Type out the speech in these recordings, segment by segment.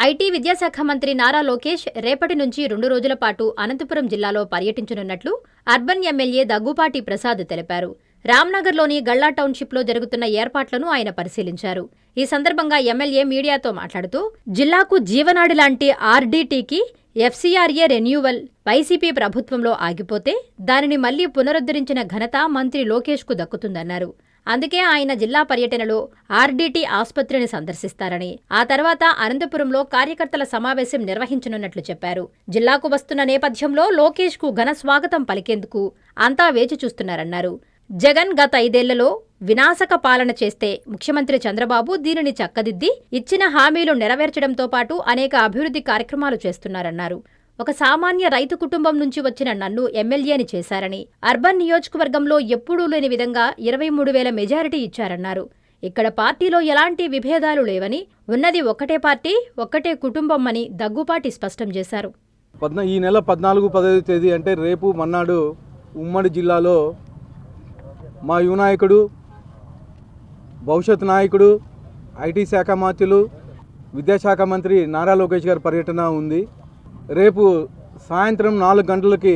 IT విద్యాశాఖ మంత్రి నారా లోకేష్ రేపటి నుంచి 2 రోజుల పాటు అనంతపురం జిల్లాలో పర్యటించనున్నట్లు అర్బన్ ఎమ్మెల్యే దగ్గుపాటి ప్రసాద్ తెలిపారు. రామ్నగర్లోని గళ్లా టౌన్షిప్లో జరుగుతున్న ఏర్పాట్లను ఆయన పరిశీలించారు. ఈ సందర్భంగా ఎమ్మెల్యే మీడియాతో మాట్లాడుతూ జిల్లాకు జీవనాడి లాంటి ఆర్డీటీకి ఎఫ్సీఆర్ఏ రెన్యూవల్ వైసీపీ ప్రభుత్వంలో ఆగిపోతే దానిని మళ్లీ పునరుద్ధరించిన ఘనత మంత్రి లోకేష్కు దక్కుతుందన్నారు. అందుకే ఆయన జిల్లా పర్యటనలో ఆర్డీటీ ఆసుపత్రిని సందర్శిస్తారని, ఆ తర్వాత అనంతపురంలో కార్యకర్తల సమావేశం నిర్వహించనున్నట్లు చెప్పారు. జిల్లాకు వస్తున్న నేపథ్యంలో లోకేష్కు ఘన స్వాగతం పలికేందుకు అంతా వేచి చూస్తున్నారన్నారు. జగన్ గత 5 ఏళ్లలో వినాశక పాలన చేస్తే ముఖ్యమంత్రి చంద్రబాబు దీనిని చక్కదిద్ది ఇచ్చిన హామీలు నెరవేర్చడంతో పాటు అనేక అభివృద్ధి కార్యక్రమాలు చేస్తున్నారన్నారు. ఒక సామాన్య రైతు కుటుంబం నుంచి వచ్చిన నన్ను ఎమ్మెల్యేని చేశారని, అర్బన్ నియోజకవర్గంలో ఎప్పుడూ లేని విధంగా 23,000 మెజారిటీ ఇచ్చారన్నారు. ఇక్కడ పార్టీలో ఎలాంటి విభేదాలు లేవని, ఉన్నది ఒక్కటే పార్టీ, ఒక్కటే కుటుంబం అని దగ్గుపాటి స్పష్టం చేశారు. ఈ నెల 14, 15 తేదీ అంటే రేపు మన్నాడు ఉమ్మడి జిల్లాలో మా యువ నాయకుడు, భవిష్యత్ నాయకుడు, ఐటీ శాఖ మంత్రులు, విద్యాశాఖ మంత్రి నారా లోకేష్ గారి పర్యటన ఉంది. రేపు సాయంత్రం 4 గంటలకి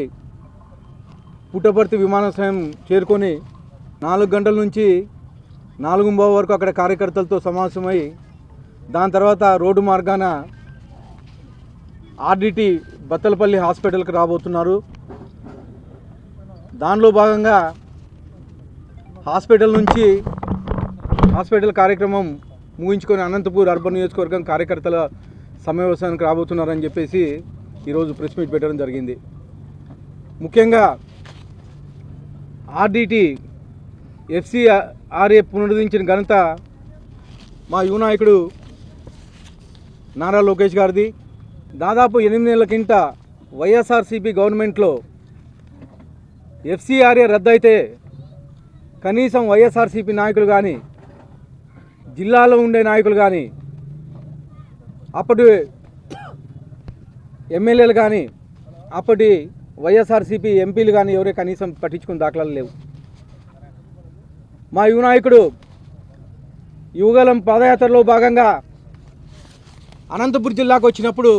పుట్టపర్తి విమానాశ్రయం చేరుకొని 4 గంటల నుంచి 4:30 వరకు అక్కడ కార్యకర్తలతో సమావేశమై దాని తర్వాత రోడ్డు మార్గాన ఆర్డీటీ బత్తలపల్లి హాస్పిటల్కి రాబోతున్నారు. దానిలో భాగంగా హాస్పిటల్ కార్యక్రమం ముగించుకొని అనంతపూర్ అర్బన్ నియోజకవర్గం కార్యకర్తల సమావేశానికి రాబోతున్నారని చెప్పేసి ఈరోజు ప్రెస్ మీట్ పెట్టడం జరిగింది. ముఖ్యంగా ఆర్డీటీ ఎఫ్సీఆర్ఏ పునరుద్ధరించిన ఘనత మా యువ నాయకుడు నారా లోకేష్ గారిది. దాదాపు 8 నెలల కింద వైఎస్ఆర్సీపీ గవర్నమెంట్లో ఎఫ్సీఆర్ఏ రద్దయితే కనీసం వైఎస్ఆర్సీపీ నాయకులు కానీ, జిల్లాలో ఉండే నాయకులు కానీ, అప్పటి ఎమ్మెల్యేలు కానీ, అప్పటి వైఎస్ఆర్సీపీ ఎంపీలు కానీ ఎవరే కనీసం పట్టించుకుని దాఖలాలు లేవు. మా యువ నాయకుడు యువగలం పాదయాత్రలో భాగంగా అనంతపురం జిల్లాకు వచ్చినప్పుడు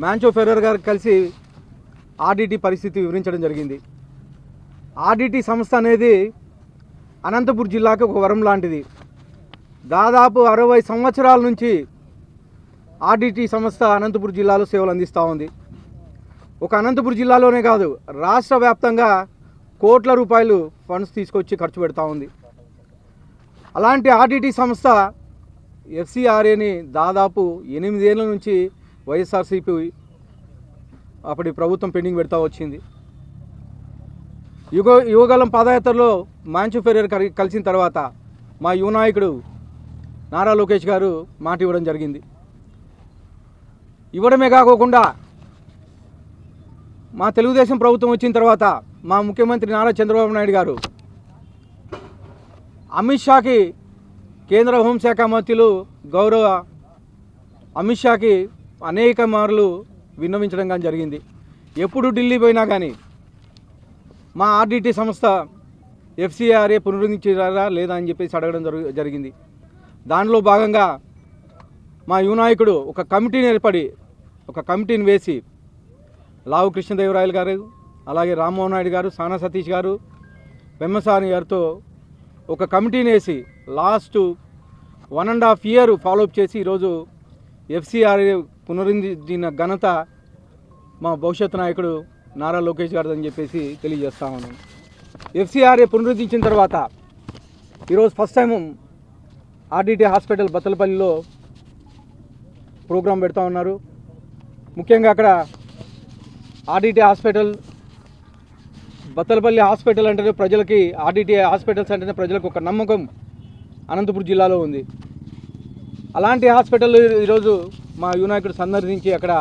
మ్యాంచో ఫెర్రర్ గారు కలిసి ఆర్డీటీ పరిస్థితి వివరించడం జరిగింది. ఆర్డీటీ సంస్థ అనేది అనంతపురం జిల్లాకు ఒక వరం లాంటిది. దాదాపు 60 సంవత్సరాల నుంచి ఆర్డీటీ సంస్థ అనంతపురం జిల్లాలో సేవలు అందిస్తూ ఉంది. ఒక అనంతపురం జిల్లాలోనే కాదు, రాష్ట్ర వ్యాప్తంగా కోట్ల రూపాయలు ఫండ్స్ తీసుకొచ్చి ఖర్చు పెడతా ఉంది. అలాంటి ఆర్డీటీ సంస్థ ఎఫ్సీఆర్ఏని దాదాపు 8 ఏళ్ళ నుంచి వైఎస్ఆర్సీపీ అప్పటి ప్రభుత్వం పెండింగ్ పెడతా వచ్చింది. యువగలం పాదయాత్రలో మ్యాంచో ఫెర్రర్ కలిసిన తర్వాత మా యువ నాయకుడు నారా లోకేష్ గారు మాట ఇవ్వడం జరిగింది. ఇవ్వడమే కాకోకుండా మా తెలుగుదేశం ప్రభుత్వం వచ్చిన తర్వాత మా ముఖ్యమంత్రి నారా చంద్రబాబు నాయుడు గారు అమిత్ షాకి, కేంద్ర హోంశాఖ మంత్రులు గౌరవ అమిత్ షాకి అనేక మార్లు విన్నవించడం కానీ జరిగింది. ఎప్పుడు ఢిల్లీ పోయినా కానీ మా ఆర్డీటీ సంస్థ ఎఫ్సీఆర్ఏ పునరుద్ధరించారా లేదా అని చెప్పేసి అడగడం జరిగింది. దానిలో భాగంగా మా యువ నాయకుడు ఒక కమిటీని వేసి లావు కృష్ణదేవరాయలు గారు, అలాగే రామ్మోహన్ నాయుడు గారు, సానా సతీష్ గారు, వెమ్మసాని గారితో ఒక కమిటీని వేసి లాస్ట్ 1.5 year ఫాలోఅప్ చేసి ఈరోజు ఎఫ్సీఆర్ఏ పునరుద్ధరించిన ఘనత మా భవిష్యత్ నాయకుడు నారా లోకేష్ గారు అని చెప్పేసి తెలియజేస్తా ఉన్నాను. ఎఫ్సీఆర్ఏ పునరుద్ధరించిన తర్వాత ఈరోజు ఫస్ట్ టైం ఆర్డీటీ హాస్పిటల్ బత్తలపల్లిలో ప్రోగ్రాం పెడతా ఉన్నారు. ముఖ్యంగా అక్కడ ఆర్డీటీ హాస్పిటల్, బత్తలపల్లి హాస్పిటల్ అంటేనే ప్రజలకి, ఆర్డీటీ హాస్పిటల్స్ అంటేనే ప్రజలకు ఒక నమ్మకం అనంతపురం జిల్లాలో ఉంది. అలాంటి హాస్పిటల్ ఈరోజు మా యువ నాయకుడు సందర్శించి అక్కడ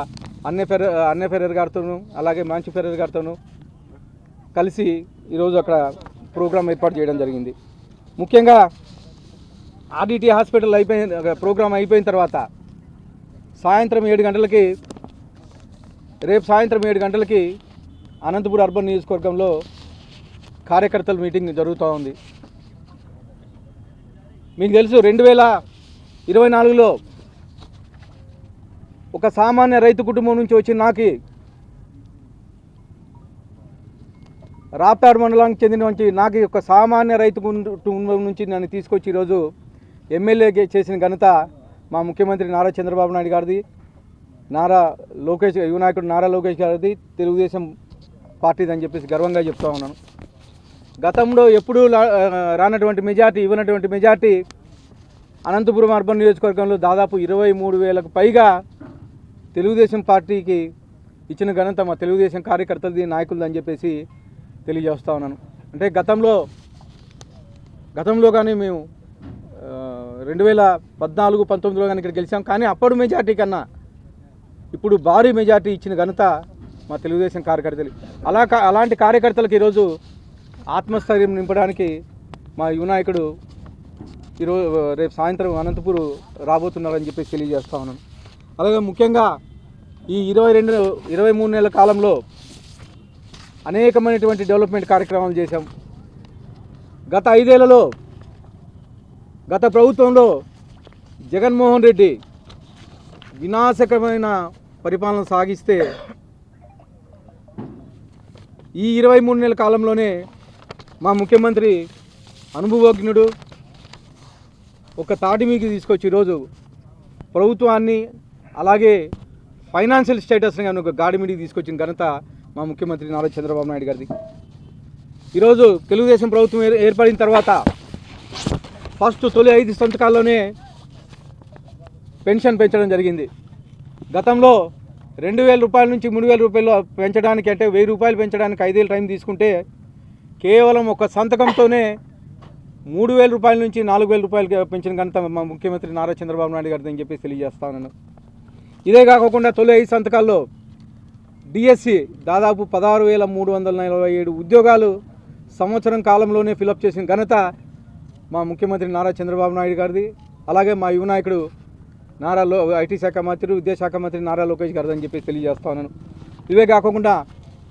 అన్నె ఫెర్రర్ గారితోనూ అలాగే మ్యాంచో ఫెర్రర్ గారితోనూ కలిసి ఈరోజు అక్కడ ప్రోగ్రాం ఏర్పాటు చేయడం జరిగింది. ముఖ్యంగా ఆర్డీటీ హాస్పిటల్ ప్రోగ్రాం అయిపోయిన తర్వాత రేపు సాయంత్రం 7 గంటలకి అనంతపురం అర్బన్ నియోజకవర్గంలో కార్యకర్తల మీటింగ్ జరుగుతూ ఉంది. మీకు తెలుసు 2024లో ఒక సామాన్య రైతు కుటుంబం నుంచి వచ్చిన నాకు రాప్తాడు మండలానికి చెందిన నాకు ఒక సామాన్య రైతు కుటుంబం నుంచి నన్ను తీసుకొచ్చి ఈరోజు ఎమ్మెల్యే చేసిన ఘనత మా ముఖ్యమంత్రి నారా చంద్రబాబు నాయుడు గారిది, యువ నాయకుడు నారా లోకేష్ గారిది, తెలుగుదేశం పార్టీది అని చెప్పేసి గర్వంగా చెప్తా ఉన్నాను. గతంలో ఎప్పుడూ రానటువంటి మెజార్టీ, ఇవ్వనటువంటి మెజార్టీ అనంతపురం అర్బన్ నియోజకవర్గంలో దాదాపు 23,000కు పైగా తెలుగుదేశం పార్టీకి ఇచ్చిన ఘనత మా తెలుగుదేశం కార్యకర్తలది, నాయకులది అని చెప్పేసి తెలియజేస్తూ ఉన్నాను. అంటే గతంలో కానీ మేము 2014-19లో కానీ ఇక్కడ గెలిచాం. కానీ అప్పుడు మెజార్టీ కన్నా ఇప్పుడు భారీ మెజార్టీ ఇచ్చిన ఘనత మా తెలుగుదేశం కార్యకర్తలు. అలాంటి కార్యకర్తలకు ఈరోజు ఆత్మస్థైర్యం నింపడానికి మా యువ నాయకుడు ఈరోజు రేపు సాయంత్రం అనంతపూర్ రాబోతున్నారని చెప్పేసి తెలియజేస్తా ఉన్నాను. అలాగే ముఖ్యంగా ఈ 23 నెలల కాలంలో అనేకమైనటువంటి డెవలప్మెంట్ కార్యక్రమాలు చేశాం. గత 5 ఏళ్లలో గత ప్రభుత్వంలో జగన్మోహన్ రెడ్డి వినాశకరమైన పరిపాలన సాగిస్తే ఈ 23 నెలల కాలంలోనే మా ముఖ్యమంత్రి అనుభవజ్ఞుడు ఒక తాటి మీకు తీసుకొచ్చి ఈరోజు ప్రభుత్వాన్ని అలాగే ఫైనాన్షియల్ స్టేటస్ని కానీ ఒక గాడి మీడికి తీసుకొచ్చిన ఘనత మా ముఖ్యమంత్రి నారా చంద్రబాబు నాయుడు గారిది. ఈరోజు తెలుగుదేశం ప్రభుత్వం ఏర్పడిన తర్వాత తొలి 5 సంతకాల్లోనే పెన్షన్ పెంచడం జరిగింది. గతంలో 2,000 రూపాయల నుంచి 3,000 రూపాయలు పెంచడానికి, అంటే 1,000 రూపాయలు పెంచడానికి 5 ఏళ్ళు టైం తీసుకుంటే కేవలం ఒక సంతకంతోనే 3,000 రూపాయల నుంచి 4,000 రూపాయలకి పెంచిన ఘనత మా ముఖ్యమంత్రి నారా చంద్రబాబు నాయుడు గారిని అని చెప్పేసి తెలియజేస్తాను. ఇదే కాకుండా తొలి 5 సంతకాల్లో డిఎస్సి దాదాపు 16,347 ఉద్యోగాలు సంవత్సరం కాలంలోనే ఫిలప్ చేసిన ఘనత మా ముఖ్యమంత్రి నారా చంద్రబాబు నాయుడు గారిది. అలాగే మా యువ నాయకుడు ఐటీ శాఖ మంత్రి, విద్యాశాఖ మంత్రి నారా లోకేష్ గారిది అని చెప్పి తెలియజేస్తా ఉన్నాను. ఇవే కాకుండా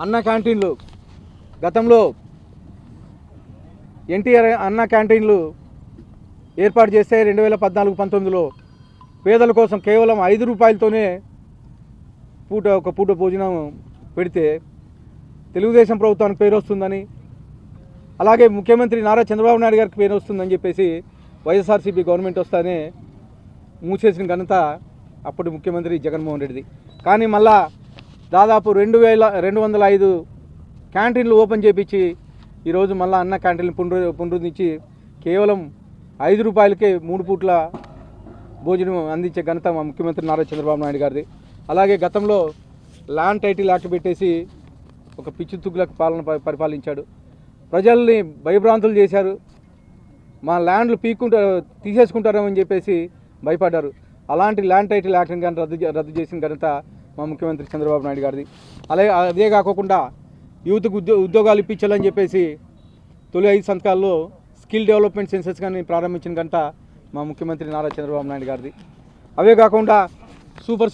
అన్న క్యాంటీన్లు, గతంలో ఎన్టీఆర్ అన్న క్యాంటీన్లు ఏర్పాటు చేస్తే 2014-19లో పేదల కోసం కేవలం 5 రూపాయలతోనే ఒక పూట భోజనం పెడితే తెలుగుదేశం ప్రభుత్వానికి పేరు వస్తుందని, అలాగే ముఖ్యమంత్రి నారా చంద్రబాబు నాయుడు గారికి పేరు వస్తుందని చెప్పేసి వైఎస్ఆర్సీపీ గవర్నమెంట్ వస్తానే మూసేసిన ఘనత అప్పుడు ముఖ్యమంత్రి జగన్మోహన్ రెడ్డిది. కానీ మళ్ళా దాదాపు 2,205 క్యాంటీన్లు ఓపెన్ చేయించి ఈరోజు మళ్ళీ అన్న క్యాంటీన్లు పునరుద్ధరించి కేవలం 5 రూపాయలకే 3 పూట్ల భోజనం అందించే ఘనత మా ముఖ్యమంత్రి నారా చంద్రబాబు నాయుడు గారిది. అలాగే గతంలో ల్యాండ్ టైటిల్ యాక్ట్ పెట్టేసి ఒక పిచ్చి తుగ్గులకు పరిపాలించాడు. ప్రజల్ని భయభ్రాంతులు చేశారు. మా ల్యాండ్లు తీసేసుకుంటారని చెప్పేసి భయపడ్డారు. అలాంటి ల్యాండ్ టైటిల్ యాక్ట్ని కానీ రద్దు చేసిన ఘనత మా ముఖ్యమంత్రి చంద్రబాబు నాయుడు గారిది. అదే కాకుండా యూత్కు ఉద్యోగాలు ఇప్పించాలని చెప్పేసి తొలి 5 సంతకాల్లో స్కిల్ డెవలప్మెంట్ సెన్సెస్ కానీ ప్రారంభించిన ఘనత మా ముఖ్యమంత్రి నారా చంద్రబాబు నాయుడు గారిది. అవే కాకుండా సూపర్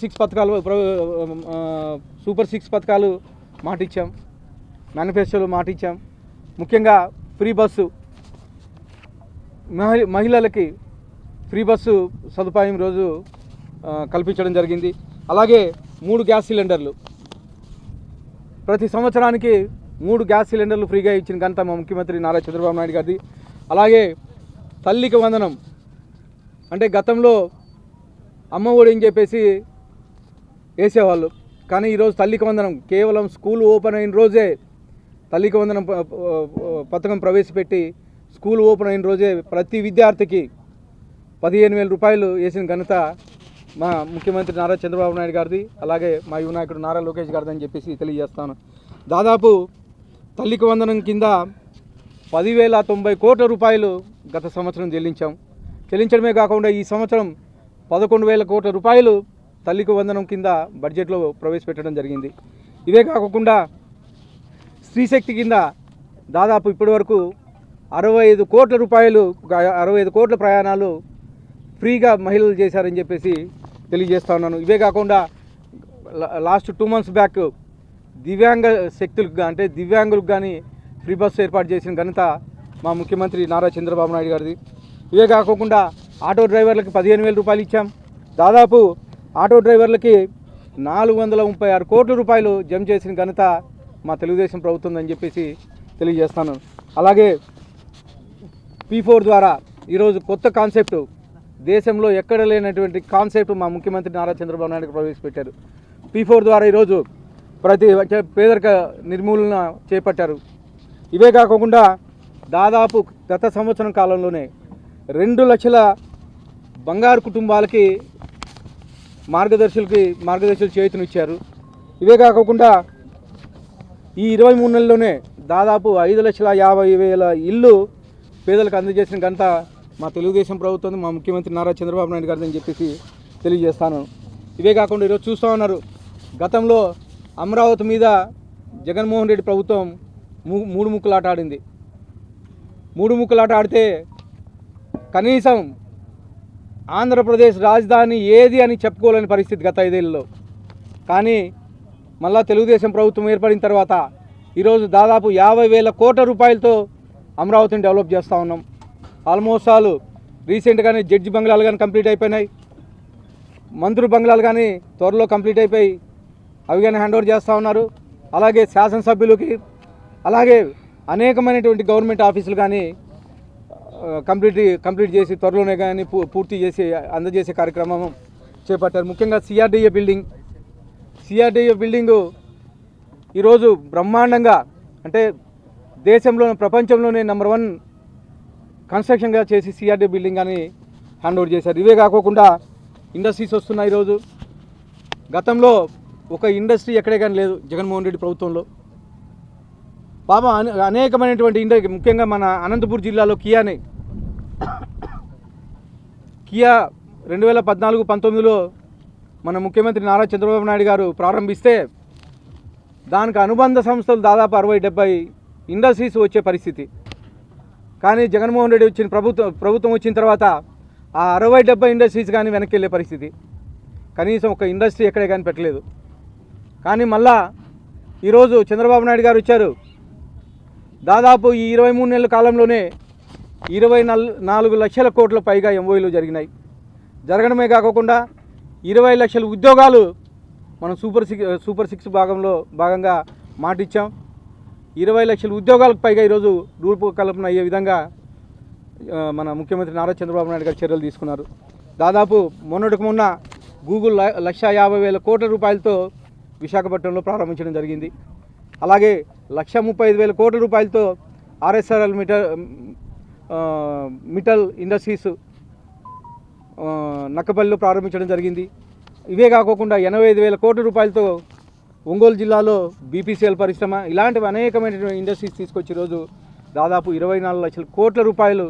సిక్స్ పథకాలు మాటిచ్చాం, మేనిఫెస్టోలో మాటిచ్చాం. ముఖ్యంగా ఫ్రీ బస్సు, మహిళలకి ఫ్రీ బస్సు సదుపాయం రోజు కల్పించడం జరిగింది. అలాగే 3 గ్యాస్ సిలిండర్లు, ప్రతి సంవత్సరానికి 3 గ్యాస్ సిలిండర్లు ఫ్రీగా ఇచ్చిన ఘనత మా ముఖ్యమంత్రి నారా చంద్రబాబు నాయుడు గారిది. అలాగే తల్లికి వందనం, అంటే గతంలో అమ్మ ఒడి అని చెప్పేసి వేసేవాళ్ళు, కానీ ఈరోజు తల్లికి వందనం కేవలం స్కూల్ ఓపెన్ అయిన రోజే తల్లికి వందనం పథకం ప్రవేశపెట్టి స్కూల్ ఓపెన్ అయిన రోజే ప్రతి విద్యార్థికి 15,000 రూపాయలు వేసిన ఘనత మా ముఖ్యమంత్రి నారా చంద్రబాబు నాయుడు గారిది. అలాగే మా యువ నాయకుడు నారా లోకేష్ గారిది అని చెప్పేసి తెలియజేస్తాను. దాదాపు తల్లికి వందనం కింద 10,090 కోట్ల రూపాయలు గత సంవత్సరం చెల్లించడమే కాకుండా ఈ సంవత్సరం 11,000 కోట్ల రూపాయలు తల్లికి వందనం కింద బడ్జెట్లో ప్రవేశపెట్టడం జరిగింది. ఇవే కాకుండా స్త్రీశక్తి కింద దాదాపు ఇప్పటి వరకు 65 కోట్ల రూపాయలు, 65 కోట్ల ప్రయాణాలు ఫ్రీగా మహిళలు చేశారని చెప్పేసి తెలియజేస్తా ఉన్నాను. ఇవే కాకుండా లాస్ట్ 2 months బ్యాక్ దివ్యాంగ శక్తులకు అంటే దివ్యాంగులకు కానీ ఫ్రీ బస్సు ఏర్పాటు చేసిన ఘనత మా ముఖ్యమంత్రి నారా చంద్రబాబు నాయుడు గారిది. ఇవే కాకుండా ఆటో డ్రైవర్లకి 15,000 రూపాయలు ఇచ్చాం. దాదాపు ఆటో డ్రైవర్లకి 436 కోట్ల రూపాయలు జమ చేసిన ఘనత మా తెలుగుదేశం ప్రభుత్వం అని చెప్పేసి తెలియజేస్తాను. అలాగే P4 ద్వారా ఈరోజు కొత్త కాన్సెప్ట్, దేశంలో ఎక్కడ లేనటువంటి కాన్సెప్ట్ మా ముఖ్యమంత్రి నారా చంద్రబాబు నాయుడు ప్రవేశపెట్టారు. P4 ద్వారా ఈరోజు ప్రతి పేదరిక నిర్మూలన చేపట్టారు. ఇవే కాకుండా దాదాపు గత సంవత్సరం కాలంలోనే 2 లక్షల బంగారు కుటుంబాలకి మార్గదర్శులు చేతునిచ్చారు. ఇవే కాకుండా ఈ 23 నెలల్లోనే దాదాపు 5,50,000 ఇల్లు పేదలకు అందజేసిన ఘనత మా తెలుగుదేశం ప్రభుత్వం, మా ముఖ్యమంత్రి నారా చంద్రబాబు నాయుడు గారిని అని చెప్పేసి తెలియజేస్తాను. ఇవే కాకుండా ఈరోజు చూస్తూ ఉన్నారు, గతంలో అమరావతి మీద జగన్మోహన్ రెడ్డి ప్రభుత్వం మూడు ముక్కలాట ఆడింది. మూడు ముక్కలాట ఆడితే కనీసం ఆంధ్రప్రదేశ్ రాజధాని ఏది అని చెప్పుకోలేని పరిస్థితి గత 5 ఏళ్ళలో. కానీ మళ్ళా తెలుగుదేశం ప్రభుత్వం ఏర్పడిన తర్వాత ఈరోజు దాదాపు 50,000 కోట్ల రూపాయలతో అమరావతిని డెవలప్ చేస్తూ ఉన్నాం. ఆల్మోస్ట్ ఆల్ రీసెంట్గానే జడ్జి బంగ్లాలు కానీ కంప్లీట్ అయిపోయినాయి, మంత్రుల బంగ్లాలు కానీ త్వరలో కంప్లీట్ అయిపోయి అవి కానీ హ్యాండ్ ఓవర్ చేస్తూ ఉన్నారు. అలాగే శాసనసభ్యులకి, అలాగే అనేకమైనటువంటి గవర్నమెంట్ ఆఫీసులు కానీ కంప్లీట్ చేసి త్వరలోనే కానీ పూర్తి చేసి అందజేసే కార్యక్రమం చేపట్టారు. ముఖ్యంగా సిఆర్డీఏ బిల్డింగు ఈరోజు బ్రహ్మాండంగా, అంటే దేశంలోనే ప్రపంచంలోనే నెంబర్ 1 కన్స్ట్రక్షన్గా చేసి సిఆర్డీ బిల్డింగ్ అని హ్యాండ్ ఓవర్ చేశారు. ఇవే కాకుండా ఇండస్ట్రీస్ వస్తున్నాయి. ఈరోజు గతంలో ఒక ఇండస్ట్రీ ఎక్కడే కానీ లేదు జగన్మోహన్ రెడ్డి ప్రభుత్వంలో. పాపం అనేకమైనటువంటి ముఖ్యంగా మన అనంతపూర్ జిల్లాలో కియా 2014-19లో మన ముఖ్యమంత్రి నారా చంద్రబాబు నాయుడు గారు ప్రారంభిస్తే దానికి అనుబంధ సంస్థలు దాదాపు 60-70 ఇండస్ట్రీస్ వచ్చే పరిస్థితి. కానీ జగన్మోహన్ రెడ్డి వచ్చిన ప్రభుత్వం వచ్చిన తర్వాత ఆ 60-70 ఇండస్ట్రీస్ కానీ వెనక్కి వెళ్ళే పరిస్థితి. కనీసం ఒక ఇండస్ట్రీ ఎక్కడే కానీ పెట్టలేదు. కానీ మళ్ళా ఈరోజు చంద్రబాబు నాయుడు గారు వచ్చారు. దాదాపు ఈ 23 నెలల కాలంలోనే 24 లక్షల కోట్ల పైగా ఎంఓయూలు జరిగినాయి. జరగడమే కాకుండా 20 లక్షల ఉద్యోగాలు మనం సూపర్ సిక్స్ భాగంగా మాటిచ్చాం. 20 లక్షల ఉద్యోగాలకు పైగా ఈరోజు రూపకల్పన అయ్యే విధంగా మన ముఖ్యమంత్రి నారా చంద్రబాబు నాయుడు గారు చర్యలు తీసుకున్నారు. దాదాపు మొన్న గూగుల్ 1,50,000 కోట్ల రూపాయలతో విశాఖపట్నంలో ప్రారంభించడం జరిగింది. అలాగే 1,35,000 కోట్ల రూపాయలతో ఆర్ఎస్ఆర్ఎల్ మిటల్ ఇండస్ట్రీస్ నక్కపల్లిలో ప్రారంభించడం జరిగింది. ఇవే కాకుండా 85,000 కోట్ల రూపాయలతో ఒంగోలు జిల్లాలో బీపీసీఎల్ పరిశ్రమ, ఇలాంటివి అనేకమైనటువంటి ఇండస్ట్రీస్ తీసుకొచ్చి ఈరోజు దాదాపు 24 లక్షల కోట్ల రూపాయలు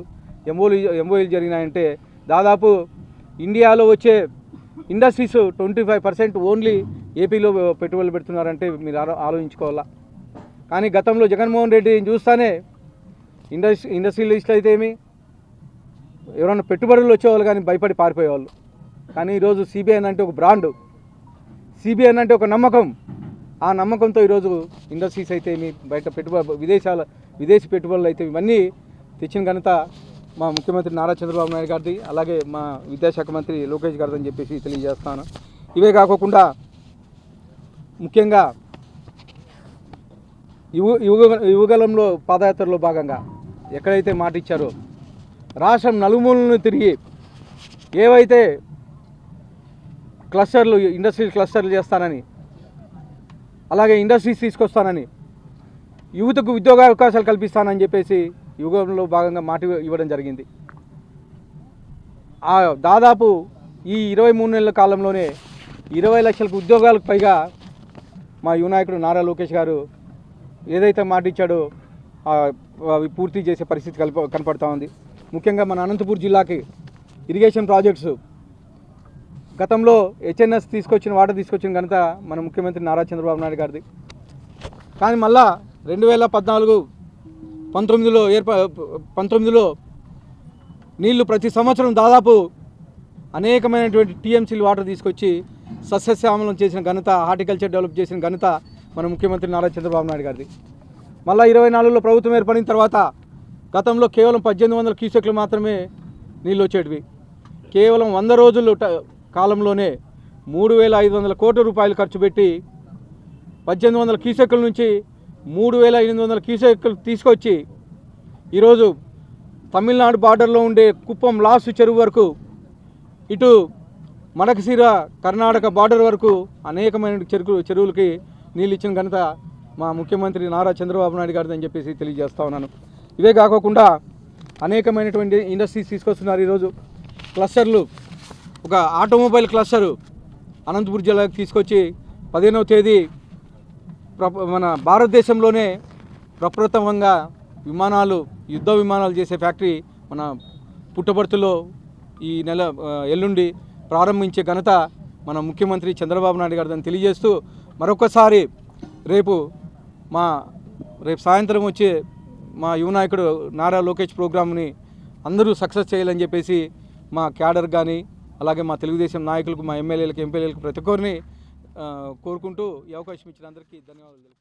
ఎంఓయూలు జరిగినాయంటే దాదాపు ఇండియాలో వచ్చే ఇండస్ట్రీస్ 25% ఓన్లీ ఏపీలో పెట్టుబడులు పెడుతున్నారంటే మీరు ఆలోచించుకోవాలా. కానీ గతంలో జగన్మోహన్ రెడ్డి చూస్తానే ఇండస్ట్రియలిస్టులు అయితే ఎవరైనా పెట్టుబడులు వచ్చేవాళ్ళు కానీ భయపడి పారిపోయేవాళ్ళు. కానీ ఈరోజు సిబిఐన్ అంటే ఒక బ్రాండ్, సిబిఐన్ అంటే ఒక నమ్మకం. ఆ నమ్మకంతో ఈరోజు ఇండస్ట్రీస్ అయితే బయట విదేశీ పెట్టుబడులు అయితే ఇవన్నీ తెచ్చిన ఘనత మా ముఖ్యమంత్రి నారా చంద్రబాబు నాయుడు గారిది, అలాగే మా విద్యాశాఖ మంత్రి లోకేష్ గారిది అని చెప్పేసి తెలియజేస్తాను. ఇవే కాకుండా ముఖ్యంగా యువగలంలో పాదయాత్రలో భాగంగా ఎక్కడైతే మాట ఇచ్చారో రాష్ట్రం నలుమూలను తిరిగి ఏవైతే ఇండస్ట్రియల్ క్లస్టర్లు చేస్తానని, అలాగే ఇండస్ట్రీస్ తీసుకొస్తానని, యువతకు ఉద్యోగ అవకాశాలు కల్పిస్తానని చెప్పేసి యుగంలో భాగంగా మాట ఇవ్వడం జరిగింది. దాదాపు ఈ 23 నెలల కాలంలోనే 20 లక్షలకు ఉద్యోగాలకు పైగా మా యువ నాయకుడు నారా లోకేష్ గారు ఏదైతే మాట ఇచ్చాడో అవి పూర్తి చేసే పరిస్థితి కనపడుతూ ఉంది. ముఖ్యంగా మన అనంతపూర్ జిల్లాకి ఇరిగేషన్ ప్రాజెక్ట్స్ గతంలో హెచ్ఎన్ఎస్ వాటర్ తీసుకొచ్చిన ఘనత మన ముఖ్యమంత్రి నారా చంద్రబాబు నాయుడు గారిది. కానీ మళ్ళా 2014-19లో నీళ్లు ప్రతి సంవత్సరం దాదాపు అనేకమైనటువంటి టీఎంసీలు వాటర్ తీసుకొచ్చి సస్యశ్యామలం చేసిన ఘనత, హార్టికల్చర్ డెవలప్ చేసిన ఘనత మన ముఖ్యమంత్రి నారా చంద్రబాబు నాయుడు గారిది. మళ్ళీ 24లో ప్రభుత్వం ఏర్పడిన తర్వాత గతంలో కేవలం 1,800 క్యూసెక్లు మాత్రమే నీళ్ళు వచ్చేటివి. కేవలం 100 రోజులు కాలంలోనే 3,500 కోట్ల రూపాయలు ఖర్చు పెట్టి 1,800 క్యూసెక్కుల నుంచి 3,800 క్యూసెక్కులు తీసుకొచ్చి ఈరోజు తమిళనాడు బార్డర్లో ఉండే కుప్పం లాసు చెరువు వరకు, ఇటు మడకశిర కర్ణాటక బార్డర్ వరకు అనేకమైన చెరువులకి నీళ్ళు ఇచ్చిన ఘనత మా ముఖ్యమంత్రి నారా చంద్రబాబు నాయుడు గారిదని చెప్పేసి తెలియజేస్తా ఉన్నాను. ఇవే కాకుండా అనేకమైనటువంటి ఇండస్ట్రీస్ తీసుకొస్తున్నారు. ఈరోజు క్లస్టర్లు, ఒక ఆటోమొబైల్ క్లస్టరు అనంతపురం జిల్లాకు తీసుకొచ్చి 15వ తేదీ మన భారతదేశంలోనే ప్రప్రథమంగా యుద్ధ విమానాలు చేసే ఫ్యాక్టరీ మన పుట్టపర్తిలో ఈ నెల ఎల్లుండి ప్రారంభించే ఘనత మన ముఖ్యమంత్రి చంద్రబాబు నాయుడు గారిని తెలియజేస్తూ, మరొకసారి రేపు సాయంత్రం వచ్చే మా యువ నాయకుడు నారా లోకేష్ ప్రోగ్రామ్ని అందరూ సక్సెస్ చేయాలని చెప్పేసి మా క్యాడర్ కానీ, అలాగే మా తెలుగుదేశం నాయకులకు, మా ఎమ్మెల్యేలకు, ఎంపీలకు ప్రతి ఒక్కరిని కోరుకుంటూ ఈ అవకాశం ఇచ్చిన అందరికీ ధన్యవాదాలు.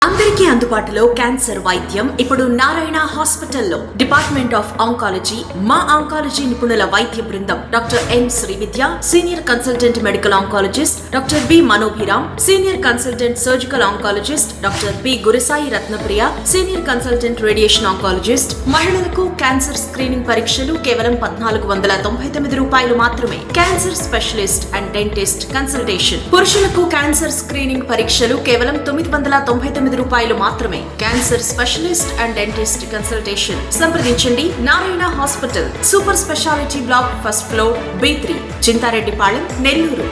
అందరికీ అందుబాటులో క్యాన్సర్ వైద్యం ఇప్పుడు నారాయణ హాస్పిటల్లో. డిపార్ట్మెంట్ ఆఫ్ ఆంకాలజీ, మా ఆంకాలజీ నిపుణుల వైద్య బృందం doctor M Srividya, senior consultant medical oncologist doctor B Manobhiram, senior consultant surgical oncologist doctor B Gurusai Ratnapriya, senior consultant radiation oncologist. మహిళలకు క్యాన్సర్ స్క్రీనింగ్ పరీక్షలు కేవలం 1,499 రూపాయలు మాత్రమే. Cancer specialist and dentist consultation. పురుషులకు క్యాన్సర్ స్క్రీనింగ్ పరీక్షలు కేవలం 999 రూపాయలు మాత్రమే. Cancer specialist and dentist consultation సంప్రదించండి. Narayana hospital, super speciality block, first floor, B3, Chintareddypalem, Nellore.